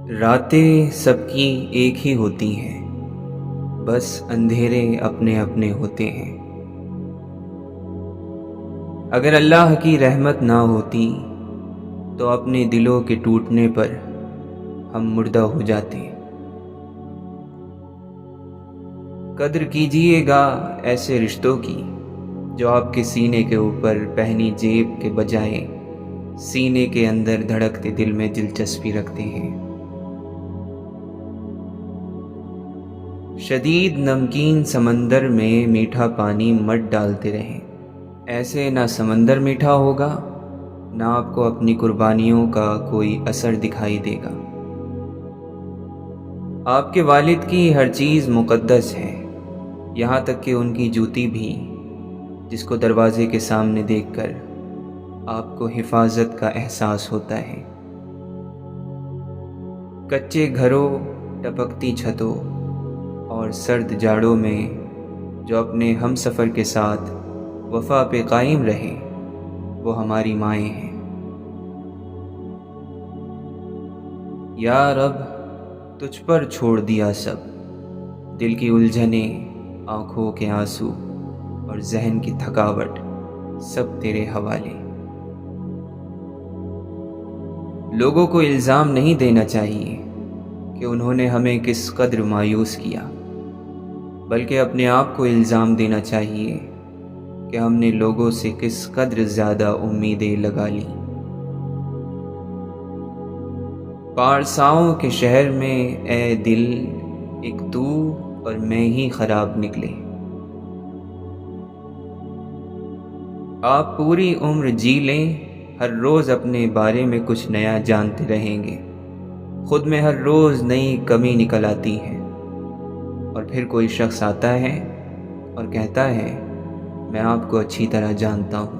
راتیں سب کی ایک ہی ہوتی ہیں، بس اندھیرے اپنے اپنے ہوتے ہیں۔ اگر اللہ کی رحمت نہ ہوتی تو اپنے دلوں کے ٹوٹنے پر ہم مردہ ہو جاتے۔ قدر کیجئے گا ایسے رشتوں کی جو آپ کے سینے کے اوپر پہنی جیب کے بجائے سینے کے اندر دھڑکتے دل میں دلچسپی رکھتے ہیں۔ شدید نمکین سمندر میں میٹھا پانی مت ڈالتے رہیں، ایسے نہ سمندر میٹھا ہوگا نہ آپ کو اپنی قربانیوں کا کوئی اثر دکھائی دے گا۔ آپ کے والد کی ہر چیز مقدس ہے، یہاں تک کہ ان کی جوتی بھی، جس کو دروازے کے سامنے دیکھ کر آپ کو حفاظت کا احساس ہوتا ہے۔ کچے گھروں، ٹپکتی چھتوں اور سرد جاڑوں میں جو اپنے ہم سفر کے ساتھ وفا پہ قائم رہے، وہ ہماری مائیں ہیں۔ یا رب، تجھ پر چھوڑ دیا سب، دل کی الجھنیں، آنکھوں کے آنسو اور ذہن کی تھکاوٹ سب تیرے حوالے۔ لوگوں کو الزام نہیں دینا چاہیے کہ انہوں نے ہمیں کس قدر مایوس کیا، بلکہ اپنے آپ کو الزام دینا چاہیے کہ ہم نے لوگوں سے کس قدر زیادہ امیدیں لگا لیں۔ پارساؤں کے شہر میں اے دل، ایک تو اور میں ہی خراب نکلے۔ آپ پوری عمر جی لیں، ہر روز اپنے بارے میں کچھ نیا جانتے رہیں گے، خود میں ہر روز نئی کمی نکل آتی ہے، اور پھر کوئی شخص آتا ہے اور کہتا ہے میں آپ کو اچھی طرح جانتا ہوں۔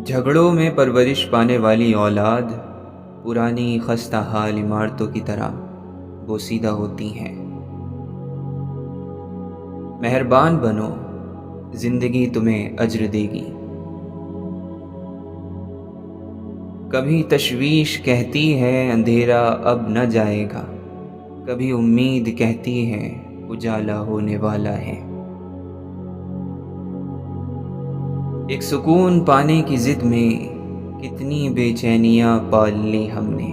جھگڑوں میں پرورش پانے والی اولاد پرانی خستہ حال عمارتوں کی طرح بوسیدہ ہوتی ہیں۔ مہربان بنو، زندگی تمہیں اجر دے گی۔ کبھی تشویش کہتی ہے اندھیرا اب نہ جائے گا، کبھی امید کہتی ہے اجالا ہونے والا ہے۔ ایک سکون پانے کی ضد میں کتنی بے چینیاں پال لی ہم نے،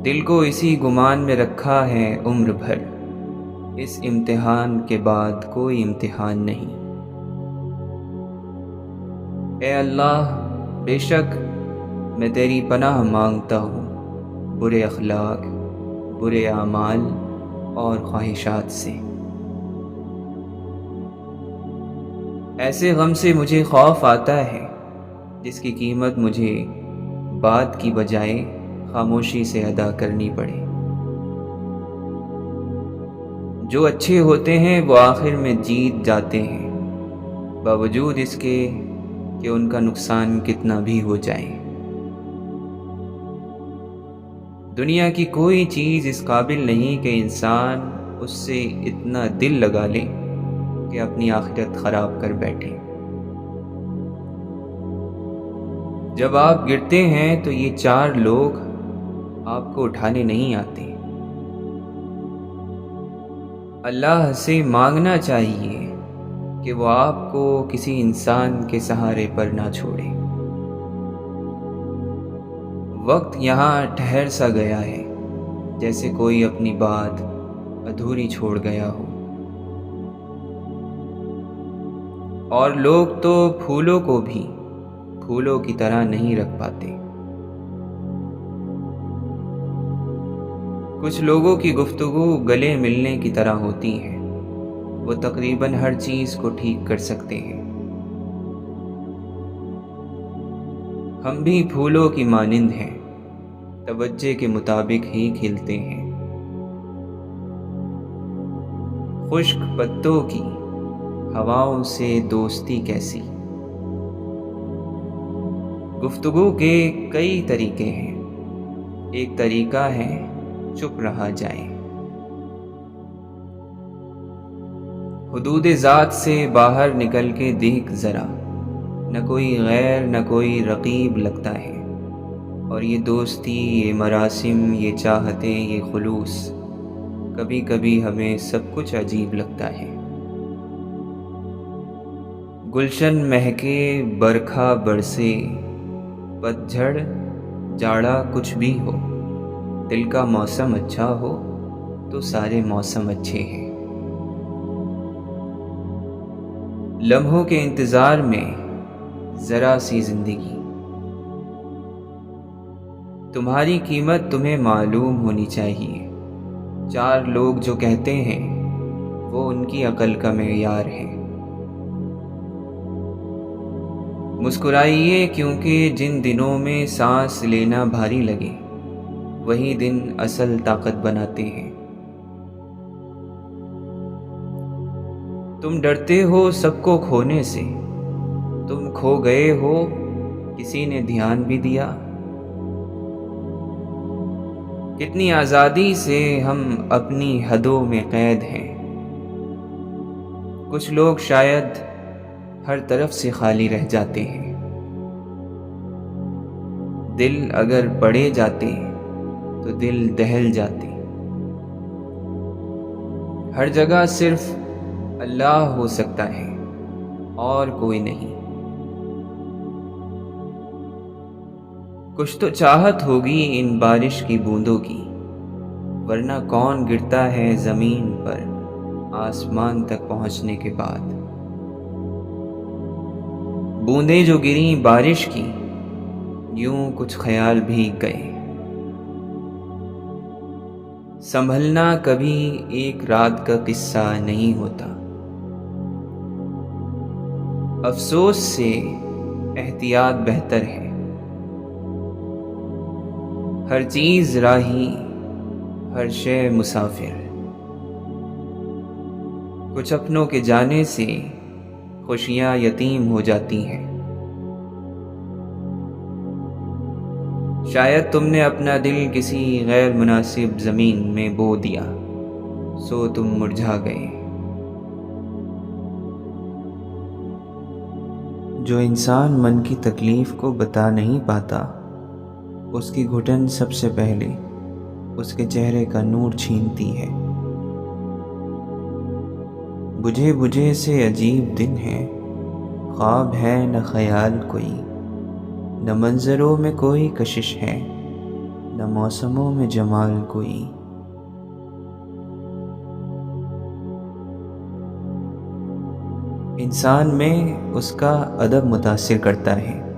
دل کو اسی گمان میں رکھا ہے عمر بھر، اس امتحان کے بعد کوئی امتحان نہیں۔ اے اللہ، بے شک میں تیری پناہ مانگتا ہوں برے اخلاق، برے اعمال اور خواہشات سے۔ ایسے غم سے مجھے خوف آتا ہے جس کی قیمت مجھے بات کی بجائے خاموشی سے ادا کرنی پڑے۔ جو اچھے ہوتے ہیں وہ آخر میں جیت جاتے ہیں، باوجود اس کے کہ ان کا نقصان کتنا بھی ہو جائے۔ دنیا کی کوئی چیز اس قابل نہیں کہ انسان اس سے اتنا دل لگا لے کہ اپنی آخرت خراب کر بیٹھے۔ جب آپ گرتے ہیں تو یہ چار لوگ آپ کو اٹھانے نہیں آتے۔ اللہ سے مانگنا چاہیے کہ وہ آپ کو کسی انسان کے سہارے پر نہ چھوڑے۔ وقت یہاں ٹھہر سا گیا ہے، جیسے کوئی اپنی بات ادھوری چھوڑ گیا ہو، اور لوگ تو پھولوں کو بھی پھولوں کی طرح نہیں رکھ پاتے۔ کچھ لوگوں کی گفتگو گلے ملنے کی طرح ہوتی ہے، وہ تقریباً ہر چیز کو ٹھیک کر سکتے ہیں۔ ہم بھی پھولوں کی مانند ہیں، توجہ کے مطابق ہی کھلتے ہیں۔ خشک پتوں کی ہواؤں سے دوستی کیسی؟ گفتگو کے کئی طریقے ہیں، ایک طریقہ ہے چپ رہا جائے۔ حدود ذات سے باہر نکل کے دیکھ ذرا، نہ کوئی غیر نہ کوئی رقیب لگتا ہے، اور یہ دوستی، یہ مراسم، یہ چاہتیں، یہ خلوص، کبھی کبھی ہمیں سب کچھ عجیب لگتا ہے۔ گلشن مہکے، برکھا برسے، پتجھڑ جاڑا کچھ بھی ہو، دل کا موسم اچھا ہو تو سارے موسم اچھے ہیں۔ لمحوں کے انتظار میں ذرا سی زندگی، تمہاری قیمت تمہیں معلوم ہونی چاہیے۔ چار لوگ جو کہتے ہیں وہ ان کی عقل کا معیار ہے۔ مسکرائیے کیونکہ جن دنوں میں سانس لینا بھاری لگے وہی دن اصل طاقت بناتے ہیں۔ تم ڈرتے ہو سب کو کھونے سے، تم کھو گئے ہو کسی نے دھیان بھی دیا؟ کتنی آزادی سے ہم اپنی حدوں میں قید ہیں۔ کچھ لوگ شاید ہر طرف سے خالی رہ جاتے ہیں۔ دل اگر پڑے جاتے تو دل دہل جاتے۔ ہر جگہ صرف اللہ ہو سکتا ہے اور کوئی نہیں۔ کچھ تو چاہت ہوگی ان بارش کی بوندوں کی، ورنہ کون گرتا ہے زمین پر آسمان تک پہنچنے کے بعد۔ بوندیں جو گریں بارش کی، یوں کچھ خیال بھیگ گئے۔ سنبھلنا کبھی ایک رات کا قصہ نہیں ہوتا۔ افسوس سے احتیاط بہتر ہے۔ ہر چیز راہی، ہر شے مسافر۔ کچھ اپنوں کے جانے سے خوشیاں یتیم ہو جاتی ہیں۔ شاید تم نے اپنا دل کسی غیر مناسب زمین میں بو دیا، سو تم مرجھا گئے۔ جو انسان من کی تکلیف کو بتا نہیں پاتا، اس کی گھٹن سب سے پہلے اس کے چہرے کا نور چھینتی ہے۔ بجھے بجھے سے عجیب دن ہے، خواب ہے نہ خیال کوئی، نہ منظروں میں کوئی کشش ہے، نہ موسموں میں جمال کوئی۔ انسان میں اس کا ادب متاثر کرتا ہے،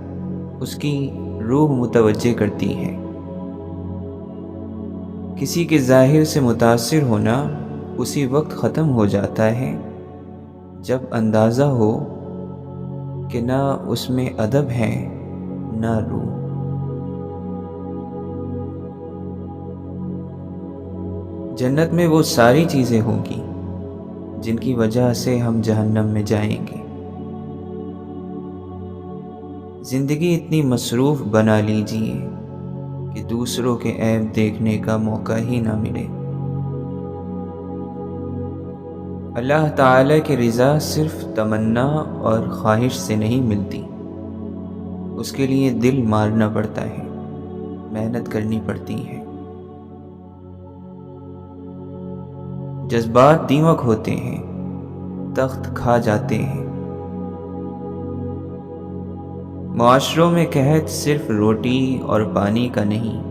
اس کی روح متوجہ کرتی ہے۔ کسی کے ظاہر سے متاثر ہونا اسی وقت ختم ہو جاتا ہے جب اندازہ ہو کہ نہ اس میں ادب ہے نہ روح۔ جنت میں وہ ساری چیزیں ہوں گی جن کی وجہ سے ہم جہنم میں جائیں گے۔ زندگی اتنی مصروف بنا لیجئے کہ دوسروں کے عیب دیکھنے کا موقع ہی نہ ملے۔ اللہ تعالی کی رضا صرف تمنا اور خواہش سے نہیں ملتی، اس کے لیے دل مارنا پڑتا ہے، محنت کرنی پڑتی ہے۔ جذبات دیمک ہوتے ہیں، تخت کھا جاتے ہیں۔ معاشروں میں قحط صرف روٹی اور پانی کا نہیں،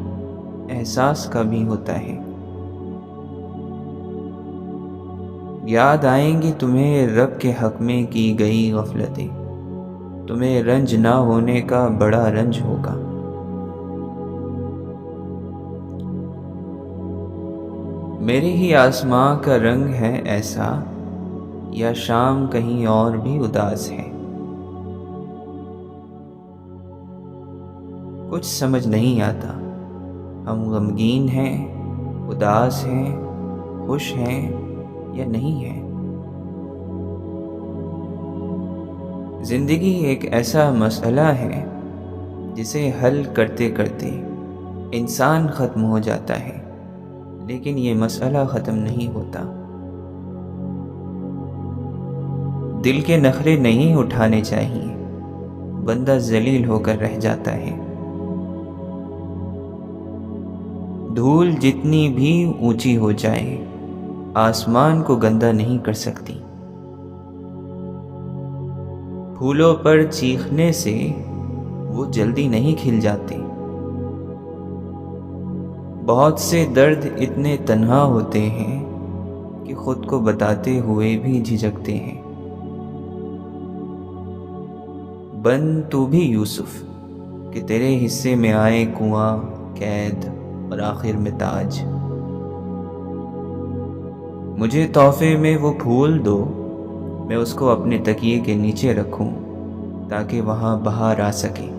احساس کا بھی ہوتا ہے۔ یاد آئیں گی تمہیں رب کے حق میں کی گئی غفلتیں، تمہیں رنج نہ ہونے کا بڑا رنج ہوگا۔ میرے ہی آسماں کا رنگ ہے ایسا، یا شام کہیں اور بھی اداس ہے؟ کچھ سمجھ نہیں آتا، ہم غمگین ہیں، اداس ہیں، خوش ہیں یا نہیں ہیں۔ زندگی ایک ایسا مسئلہ ہے جسے حل کرتے کرتے انسان ختم ہو جاتا ہے، لیکن یہ مسئلہ ختم نہیں ہوتا۔ دل کے نخرے نہیں اٹھانے چاہیے، بندہ ذلیل ہو کر رہ جاتا ہے۔ دھول جتنی بھی اونچی ہو جائے آسمان کو گندا نہیں کر سکتی۔ پھولوں پر چیخنے سے وہ جلدی نہیں کھل جاتے۔ بہت سے درد اتنے تنہا ہوتے ہیں کہ خود کو بتاتے ہوئے بھی جھجکتے ہیں۔ بن تو بھی یوسف کہ تیرے حصے میں آئے کنواں، قید اور آخر میں تاج۔ مجھے تحفے میں وہ پھول دو، میں اس کو اپنے تکیے کے نیچے رکھوں تاکہ وہاں بہار آ سکے۔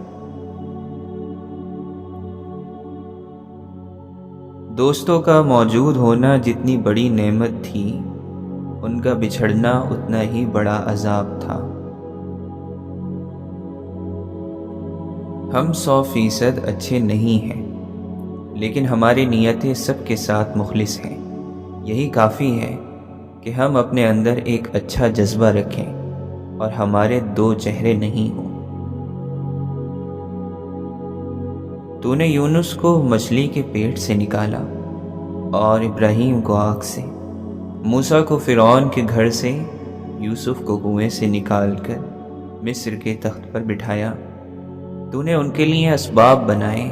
دوستوں کا موجود ہونا جتنی بڑی نعمت تھی، ان کا بچھڑنا اتنا ہی بڑا عذاب تھا۔ ہم 100% اچھے نہیں ہیں، لیکن ہماری نیتیں سب کے ساتھ مخلص ہیں۔ یہی کافی ہے کہ ہم اپنے اندر ایک اچھا جذبہ رکھیں اور ہمارے 2 چہرے نہیں ہوں۔ تو نے یونس کو مچھلی کے پیٹ سے نکالا اور ابراہیم کو آگ سے، موسیٰ کو فرعون کے گھر سے، یوسف کو کنویں سے نکال کر مصر کے تخت پر بٹھایا۔ تو نے ان کے لیے اسباب بنائے۔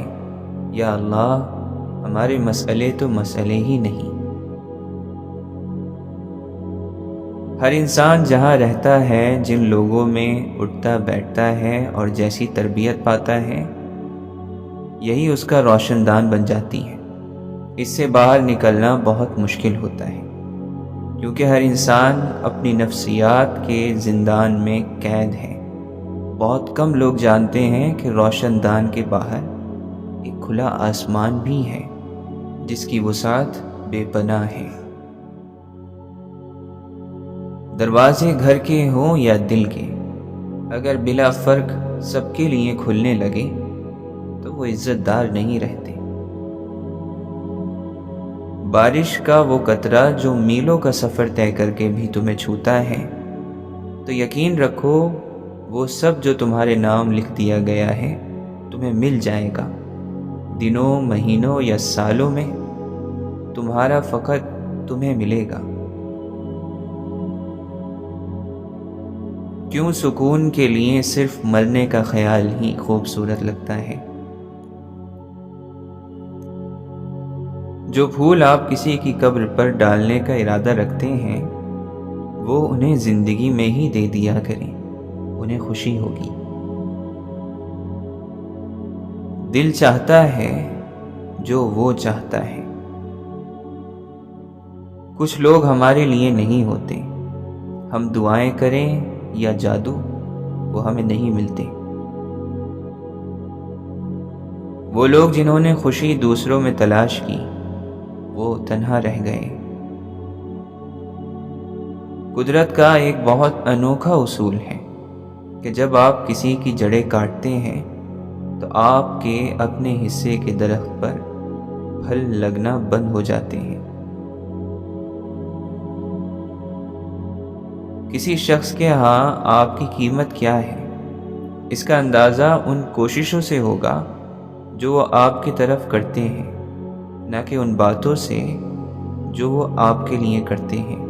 یا اللہ، ہمارے مسئلے تو مسئلے ہی نہیں۔ ہر انسان جہاں رہتا ہے، جن لوگوں میں اٹھتا بیٹھتا ہے اور جیسی تربیت پاتا ہے، یہی اس کا روشن دان بن جاتی ہے۔ اس سے باہر نکلنا بہت مشکل ہوتا ہے، کیونکہ ہر انسان اپنی نفسیات کے زندان میں قید ہے۔ بہت کم لوگ جانتے ہیں کہ روشن دان کے باہر ایک کھلا آسمان بھی ہے، جس کی وسعت بے پناہ ہے۔ دروازے گھر کے ہوں یا دل کے، اگر بلا فرق سب کے لیے کھلنے لگے تو وہ عزت دار نہیں رہتے۔ بارش کا وہ قطرہ جو میلوں کا سفر طے کر کے بھی تمہیں چھوتا ہے، تو یقین رکھو وہ سب جو تمہارے نام لکھ دیا گیا ہے تمہیں مل جائے گا۔ دنوں، مہینوں یا سالوں میں تمہارا فقط تمہیں ملے گا۔ کیوں سکون کے لیے صرف مرنے کا خیال ہی خوبصورت لگتا ہے؟ جو پھول آپ کسی کی قبر پر ڈالنے کا ارادہ رکھتے ہیں، وہ انہیں زندگی میں ہی دے دیا کریں، انہیں خوشی ہوگی۔ دل چاہتا ہے جو وہ چاہتا ہے۔ کچھ لوگ ہمارے لیے نہیں ہوتے، ہم دعائیں کریں یا جادو، وہ ہمیں نہیں ملتے۔ وہ لوگ جنہوں نے خوشی دوسروں میں تلاش کی، وہ تنہا رہ گئے۔ قدرت کا ایک بہت انوکھا اصول ہے کہ جب آپ کسی کی جڑیں کاٹتے ہیں تو آپ کے اپنے حصے کے درخت پر پھل لگنا بند ہو جاتے ہیں۔ کسی شخص کے ہاں آپ کی قیمت کیا ہے، اس کا اندازہ ان کوششوں سے ہوگا جو وہ آپ کی طرف کرتے ہیں، نہ کہ ان باتوں سے جو وہ آپ کے لیے کرتے ہیں۔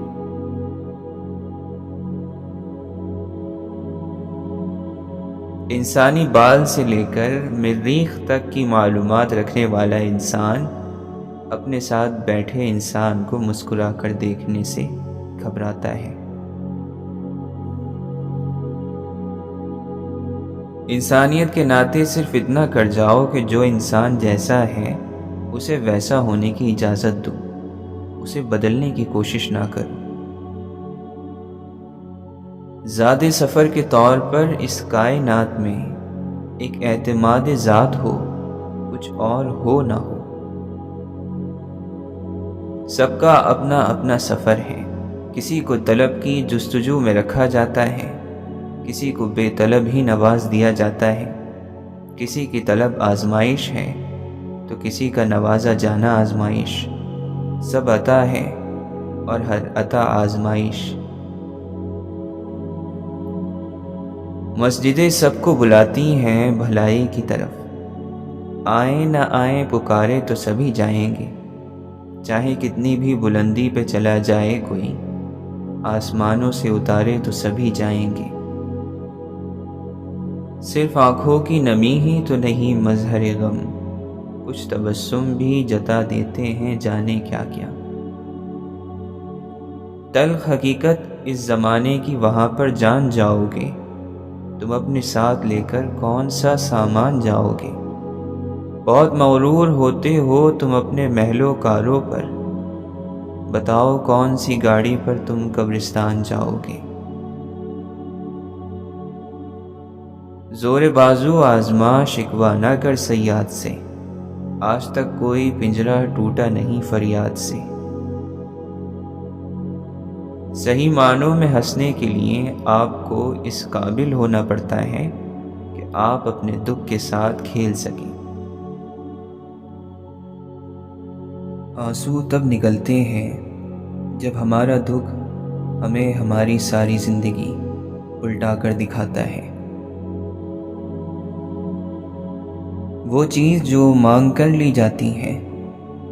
انسانی بال سے لے کر مریخ تک کی معلومات رکھنے والا انسان اپنے ساتھ بیٹھے انسان کو مسکرا کر دیکھنے سے گھبراتا ہے۔ انسانیت کے ناطے صرف اتنا کر جاؤ کہ جو انسان جیسا ہے اسے ویسا ہونے کی اجازت دو، اسے بدلنے کی کوشش نہ کرو۔ زاد سفر کے طور پر اس کائنات میں ایک اعتماد ذات ہو، کچھ اور ہو نہ ہو۔ سب کا اپنا اپنا سفر ہے۔ کسی کو طلب کی جستجو میں رکھا جاتا ہے، کسی کو بے طلب ہی نواز دیا جاتا ہے۔ کسی کی طلب آزمائش ہے تو کسی کا نوازا جانا آزمائش۔ سب عطا ہے اور ہر عطا آزمائش۔ مسجدیں سب کو بلاتی ہیں بھلائی کی طرف، آئیں نہ آئیں پکارے تو سبھی جائیں گے، چاہے کتنی بھی بلندی پہ چلا جائے کوئی، آسمانوں سے اتارے تو سبھی جائیں گے۔ صرف آنکھوں کی نمی ہی تو نہیں مظہر غم، کچھ تبسم بھی جتا دیتے ہیں جانے کیا کیا۔ تلخ حقیقت اس زمانے کی وہاں پر جان جاؤ گے، تم اپنے ساتھ لے کر کون سا سامان جاؤ گے۔ بہت مغرور ہوتے ہو تم اپنے محل و کاروں پر، بتاؤ کون سی گاڑی پر تم قبرستان جاؤ گے۔ زور بازو آزما شکوہ نہ کر صیاد سے، آج تک کوئی پنجرہ ٹوٹا نہیں فریاد سے۔ صحیح معنوں میں ہنسنے کے لیے آپ کو اس قابل ہونا پڑتا ہے کہ آپ اپنے دکھ کے ساتھ کھیل سکیں۔ آنسو تب نکلتے ہیں جب ہمارا دکھ ہمیں ہماری ساری زندگی الٹا کر دکھاتا ہے۔ وہ چیز جو مانگ کر لی جاتی ہے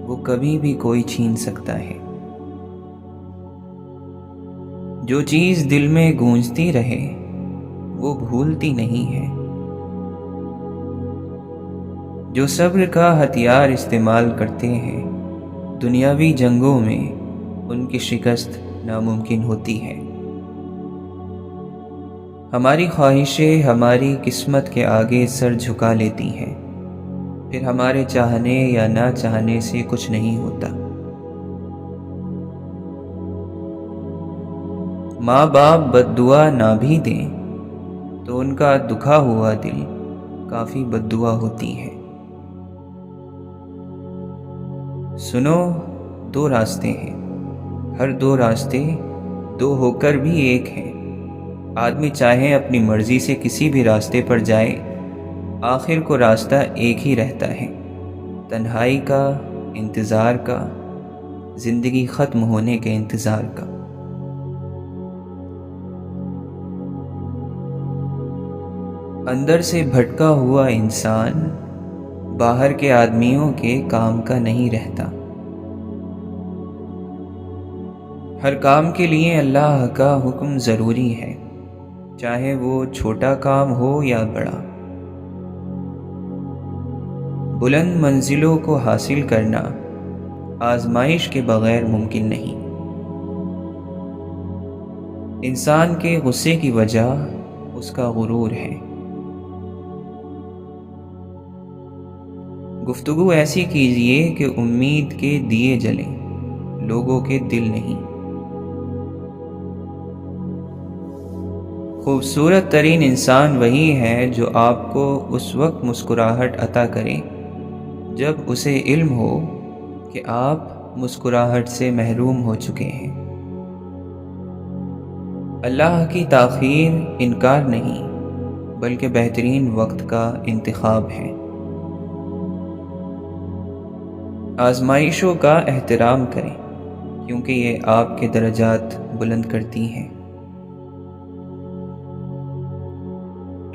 وہ کبھی بھی کوئی چھین سکتا ہے۔ جو چیز دل میں گونجتی رہے وہ بھولتی نہیں ہے۔ جو صبر کا ہتھیار استعمال کرتے ہیں دنیاوی جنگوں میں ان کی شکست ناممکن ہوتی ہے۔ ہماری خواہشیں ہماری قسمت کے آگے سر جھکا لیتی ہیں، پھر ہمارے چاہنے یا نہ چاہنے سے کچھ نہیں ہوتا۔ ماں باپ بد دعا نہ بھی دیں تو ان کا دکھا ہوا دل کافی بد دعا ہوتی ہے۔ سنو، دو راستے ہیں، ہر دو راستے دو ہو کر بھی ایک ہیں۔ آدمی چاہے اپنی مرضی سے کسی بھی راستے پر جائے، آخر کو راستہ ایک ہی رہتا ہے، تنہائی کا، انتظار کا، زندگی ختم ہونے کے انتظار کا۔ اندر سے بھٹکا ہوا انسان باہر کے آدمیوں کے کام کا نہیں رہتا۔ ہر کام کے لیے اللہ کا حکم ضروری ہے، چاہے وہ چھوٹا کام ہو یا بڑا۔ بلند منزلوں کو حاصل کرنا آزمائش کے بغیر ممکن نہیں۔ انسان کے غصے کی وجہ اس کا غرور ہے۔ گفتگو ایسی کیجیے کہ امید کے دیے جلیں، لوگوں کے دل نہیں۔ خوبصورت ترین انسان وہی ہے جو آپ کو اس وقت مسکراہٹ عطا کرے جب اسے علم ہو کہ آپ مسکراہٹ سے محروم ہو چکے ہیں۔ اللہ کی تاخیر انکار نہیں بلکہ بہترین وقت کا انتخاب ہے۔ آزمائشوں کا احترام کریں کیونکہ یہ آپ کے درجات بلند کرتی ہیں۔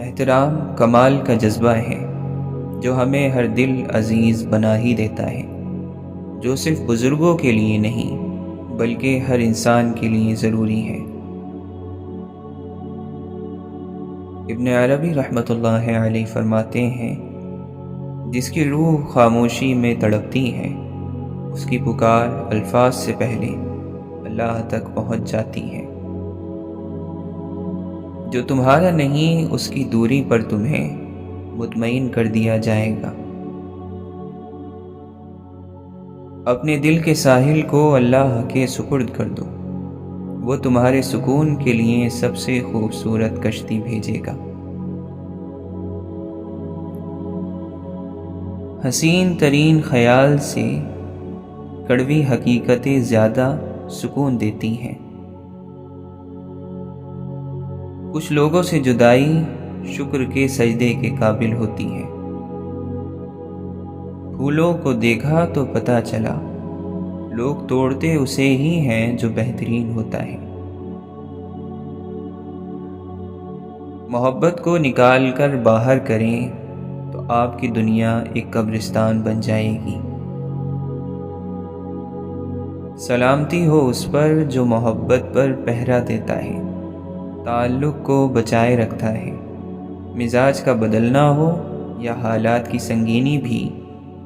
احترام کمال کا جذبہ ہے جو ہمیں ہر دل عزیز بنا ہی دیتا ہے، جو صرف بزرگوں کے لیے نہیں بلکہ ہر انسان کے لیے ضروری ہے۔ ابن عربی رحمۃ اللہ علیہ فرماتے ہیں، جس کی روح خاموشی میں تڑپتی ہے اس کی پکار الفاظ سے پہلے اللہ تک پہنچ جاتی ہے۔ جو تمہارا نہیں اس کی دوری پر تمہیں مطمئن کر دیا جائے گا۔ اپنے دل کے ساحل کو اللہ کے سپرد کر دو، وہ تمہارے سکون کے لیے سب سے خوبصورت کشتی بھیجے گا۔ حسین ترین خیال سے کڑوی حقیقتیں زیادہ سکون دیتی ہیں۔ کچھ لوگوں سے جدائی شکر کے سجدے کے قابل ہوتی ہے۔ پھولوں کو دیکھا تو پتہ چلا لوگ توڑتے اسے ہی ہیں جو بہترین ہوتا ہے۔ محبت کو نکال کر باہر کریں تو آپ کی دنیا ایک قبرستان بن جائے گی۔ سلامتی ہو اس پر جو محبت پر پہرا دیتا ہے، تعلق کو بچائے رکھتا ہے۔ مزاج کا بدلنا ہو یا حالات کی سنگینی بھی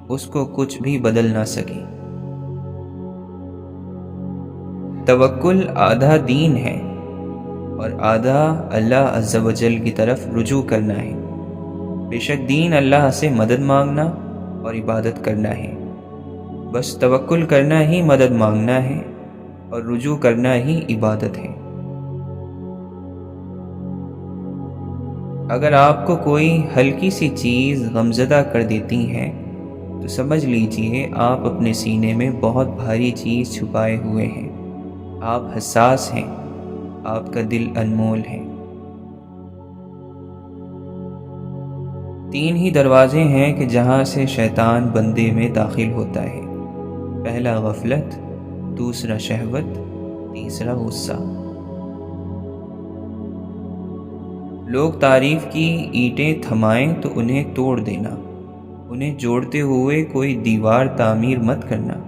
اس کو کچھ بھی بدل نہ سکے۔ توکل آدھا دین ہے اور آدھا اللہ عز و جل کی طرف رجوع کرنا ہے۔ بے شک دین اللہ سے مدد مانگنا اور عبادت کرنا ہے، بس توکل کرنا ہی مدد مانگنا ہے اور رجوع کرنا ہی عبادت ہے۔ اگر آپ کو کوئی ہلکی سی چیز غمزدہ کر دیتی ہے تو سمجھ لیجئے آپ اپنے سینے میں بہت بھاری چیز چھپائے ہوئے ہیں۔ آپ حساس ہیں، آپ کا دل انمول ہے۔ 3 ہی دروازے ہیں کہ جہاں سے شیطان بندے میں داخل ہوتا ہے، پہلا غفلت، دوسرا شہوت، تیسرا غصہ۔ لوگ تعریف کی اینٹیں تھمائیں تو انہیں توڑ دینا، انہیں جوڑتے ہوئے کوئی دیوار تعمیر مت کرنا،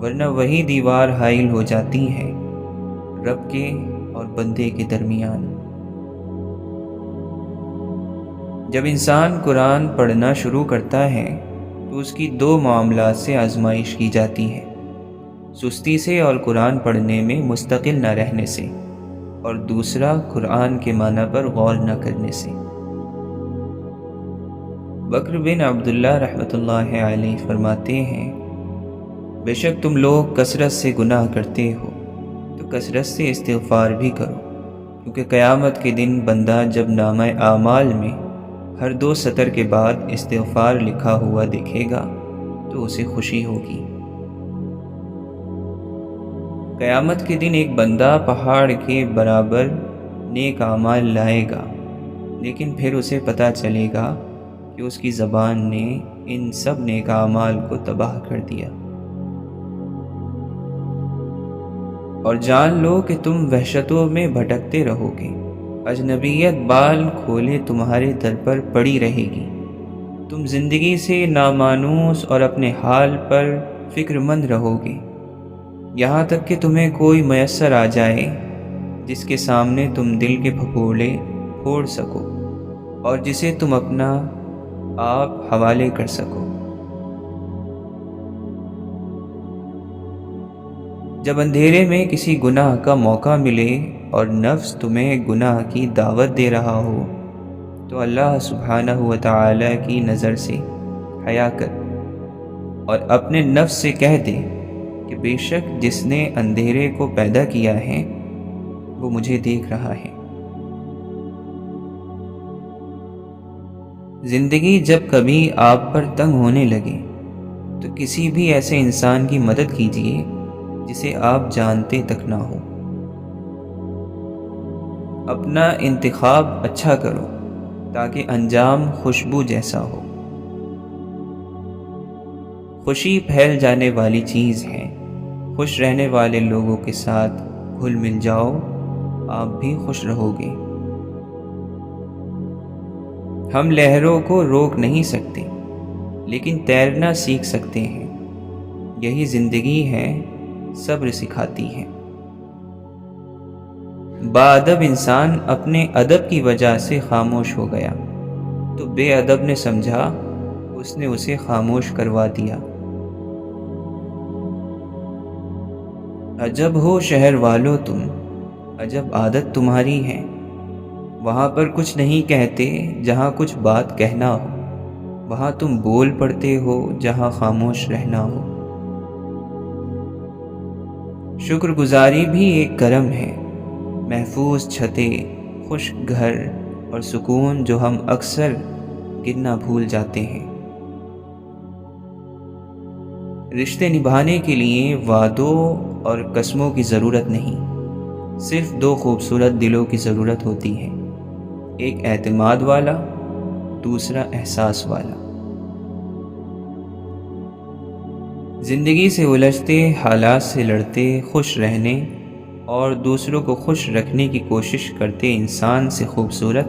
ورنہ وہی دیوار حائل ہو جاتی ہے رب کے اور بندے کے درمیان۔ جب انسان قرآن پڑھنا شروع کرتا ہے تو اس کی 2 معاملات سے آزمائش کی جاتی ہے، سستی سے اور قرآن پڑھنے میں مستقل نہ رہنے سے، اور دوسرا قرآن کے معنی پر غور نہ کرنے سے۔ بکر بن عبداللہ رحمۃ اللہ علیہ فرماتے ہیں، بے شک تم لوگ کثرت سے گناہ کرتے ہو تو کثرت سے استغفار بھی کرو، کیونکہ قیامت کے دن بندہ جب نامہ اعمال میں ہر 2 سطر کے بعد استغفار لکھا ہوا دیکھے گا تو اسے خوشی ہوگی۔ قیامت کے دن ایک بندہ پہاڑ کے برابر نیک اعمال لائے گا، لیکن پھر اسے پتہ چلے گا کہ اس کی زبان نے ان سب نیک اعمال کو تباہ کر دیا۔ اور جان لو کہ تم وحشتوں میں بھٹکتے رہو گے، اجنبیت بال کھولے تمہارے در پر پڑی رہے گی، تم زندگی سے نامانوس اور اپنے حال پر فکر مند رہو گے، یہاں تک کہ تمہیں کوئی میسر آ جائے جس کے سامنے تم دل کے پھپھوڑے پھوڑ سکو اور جسے تم اپنا آپ حوالے کر سکو۔ جب اندھیرے میں کسی گناہ کا موقع ملے اور نفس تمہیں گناہ کی دعوت دے رہا ہو تو اللہ سبحانہ و تعالی کی نظر سے حیا کر اور اپنے نفس سے کہہ دے کہ بے شک جس نے اندھیرے کو پیدا کیا ہے وہ مجھے دیکھ رہا ہے۔ زندگی جب کبھی آپ پر تنگ ہونے لگے تو کسی بھی ایسے انسان کی مدد کیجیے جسے آپ جانتے تک نہ ہو۔ اپنا انتخاب اچھا کرو تاکہ انجام خوشبو جیسا ہو۔ خوشی پھیل جانے والی چیز ہے، خوش رہنے والے لوگوں کے ساتھ گھل مل جاؤ، آپ بھی خوش رہو گے۔ ہم لہروں کو روک نہیں سکتے لیکن تیرنا سیکھ سکتے ہیں، یہی زندگی ہے، صبر سکھاتی ہے۔ باادب انسان اپنے ادب کی وجہ سے خاموش ہو گیا تو بے ادب نے سمجھا اس نے اسے خاموش کروا دیا۔ عجب ہو شہر والو تم، عجب عادت تمہاری ہے، وہاں پر کچھ نہیں کہتے جہاں کچھ بات کہنا ہو، وہاں تم بول پڑتے ہو جہاں خاموش رہنا ہو۔ شکر گزاری بھی ایک کرم ہے، محفوظ چھتیں، خشک گھر اور سکون جو ہم اکثر گننا بھول جاتے ہیں۔ رشتے نبھانے کے لیے وعدوں اور قسموں کی ضرورت نہیں، صرف 2 خوبصورت دلوں کی ضرورت ہوتی ہے، ایک اعتماد والا، دوسرا احساس والا۔ زندگی سے الجھتے، حالات سے لڑتے، خوش رہنے اور دوسروں کو خوش رکھنے کی کوشش کرتے انسان سے خوبصورت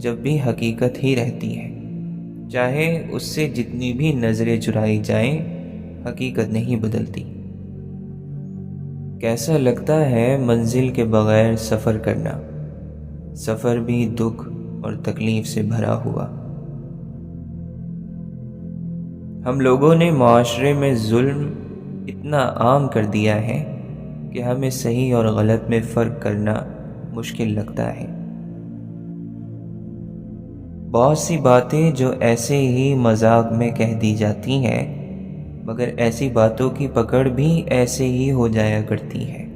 جب بھی حقیقت ہی رہتی ہے، چاہے اس سے جتنی بھی نظریں چرائی جائیں، حقیقت نہیں بدلتی۔ کیسا لگتا ہے منزل کے بغیر سفر کرنا، سفر بھی دکھ اور تکلیف سے بھرا ہوا۔ ہم لوگوں نے معاشرے میں ظلم اتنا عام کر دیا ہے کہ ہمیں صحیح اور غلط میں فرق کرنا مشکل لگتا ہے۔ بہت سی باتیں جو ایسے ہی مذاق میں کہہ دی جاتی ہیں، مگر ایسی باتوں کی پکڑ بھی ایسے ہی ہو جایا کرتی ہے۔